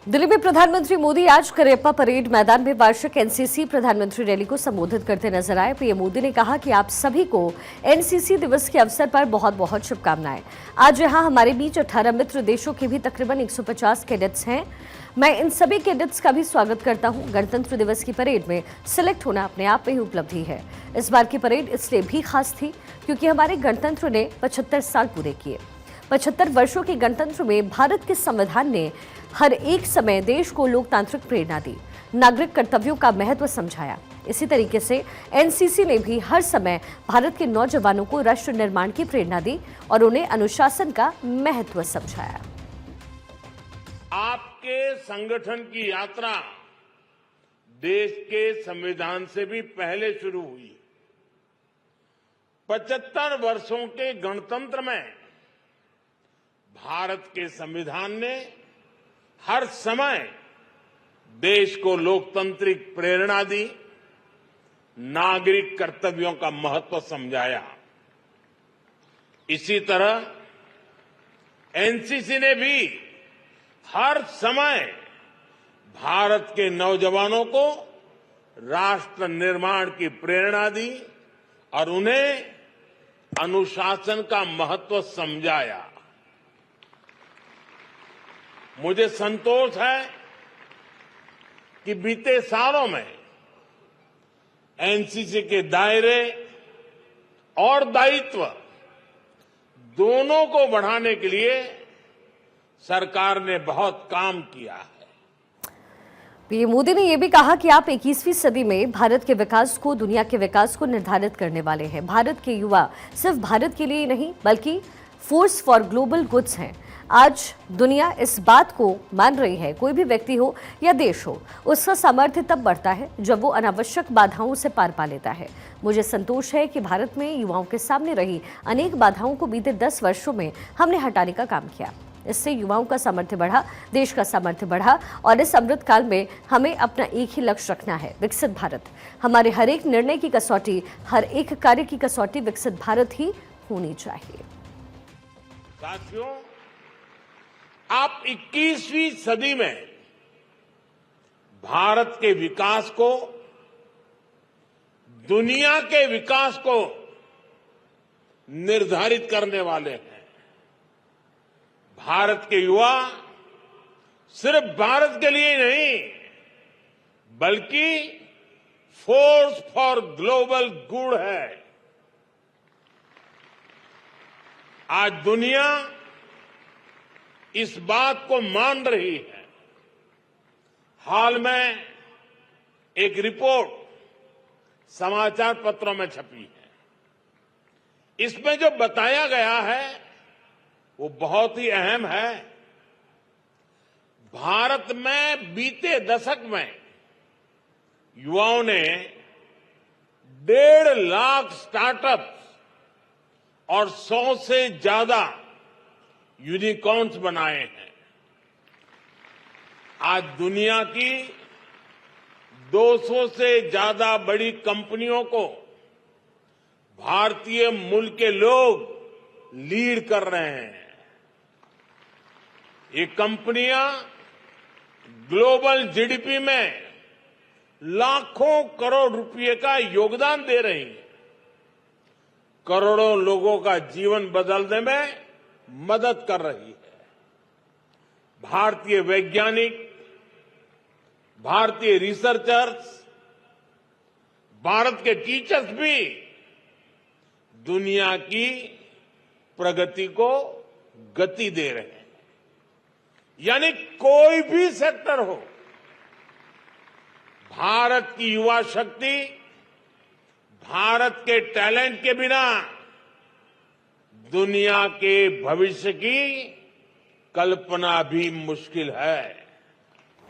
दिल्ली में प्रधानमंत्री मोदी आज करियप्पा परेड मैदान में वार्षिक एनसीसी प्रधानमंत्री रैली को संबोधित करते नजर आए। पीएम मोदी ने कहा कि आप सभी को एनसीसी दिवस के अवसर पर बहुत बहुत शुभकामनाएं। आज यहां हमारे बीच 18 मित्र देशों के भी तकरीबन 150 कैडेट्स हैं। मैं इन सभी कैडेट्स का भी स्वागत करता हूं। गणतंत्र दिवस की परेड में सिलेक्ट होना अपने आप में ही उपलब्धि है। इस बार की परेड इसलिए भी खास थी क्योंकि हमारे गणतंत्र ने 75 साल पूरे किए। 75 वर्षों के गणतंत्र में भारत के संविधान ने हर एक समय देश को लोकतांत्रिक प्रेरणा दी, नागरिक कर्तव्यों का महत्व समझाया। इसी तरीके से एनसीसी ने भी हर समय भारत के नौजवानों को राष्ट्र निर्माण की प्रेरणा दी और उन्हें अनुशासन का महत्व समझाया। आपके संगठन की यात्रा देश के संविधान से भी पहले शुरू हुई। 75 वर्षों के गणतंत्र में भारत के संविधान ने हर समय देश को लोकतांत्रिक प्रेरणा दी, नागरिक कर्तव्यों का महत्व समझाया। इसी तरह एनसीसी ने भी हर समय भारत के नौजवानों को राष्ट्र निर्माण की प्रेरणा दी और उन्हें अनुशासन का महत्व समझाया। मुझे संतोष है कि बीते सालों में एनसीसी के दायरे और दायित्व दोनों को बढ़ाने के लिए सरकार ने बहुत काम किया है। पीएम मोदी ने यह भी कहा कि आप 21वीं सदी में भारत के विकास को, दुनिया के विकास को निर्धारित करने वाले हैं। भारत के युवा सिर्फ भारत के लिए ही नहीं बल्कि फोर्स फॉर ग्लोबल गुड्स हैं। आज दुनिया इस बात को मान रही है, कोई भी व्यक्ति हो या देश हो, उसका सामर्थ्य तब बढ़ता है जब वो अनावश्यक बाधाओं से पार पा लेता है। मुझे संतोष है कि भारत में युवाओं के सामने रही अनेक बाधाओं को बीते 10 वर्षों में हमने हटाने का काम किया। इससे युवाओं का सामर्थ्य बढ़ा, देश का सामर्थ्य बढ़ा और इस अमृत काल में हमें अपना एक ही लक्ष्य रखना है, विकसित भारत। हमारे हर एक निर्णय की कसौटी, हर एक कार्य की कसौटी विकसित भारत ही होनी चाहिए। साथियों, आप 21वीं सदी में भारत के विकास को, दुनिया के विकास को निर्धारित करने वाले हैं। भारत के युवा सिर्फ भारत के लिए नहीं बल्कि फोर्स फॉर ग्लोबल गुड है। आज दुनिया इस बात को मान रही है। हाल में एक रिपोर्ट समाचार पत्रों में छपी है। इसमें जो बताया गया है वो बहुत ही अहम है। भारत में बीते दशक में युवाओं ने 1.5 लाख स्टार्टअप्स और 100 से ज्यादा यूनिकॉर्न्स बनाए हैं। आज दुनिया की 200 से ज्यादा बड़ी कंपनियों को भारतीय मूल के लोग लीड कर रहे हैं। ये कंपनियां ग्लोबल जीडीपी में लाखों करोड़ रुपए का योगदान दे रही हैं, करोड़ों लोगों का जीवन बदलने में मदद कर रही है। भारतीय वैज्ञानिक, भारतीय रिसर्चर्स, भारत के टीचर्स भी दुनिया की प्रगति को गति दे रहे हैं। यानी कोई भी सेक्टर हो, भारत की युवा शक्ति, भारत के टैलेंट के बिना दुनिया के भविष्य की कल्पना भी मुश्किल है।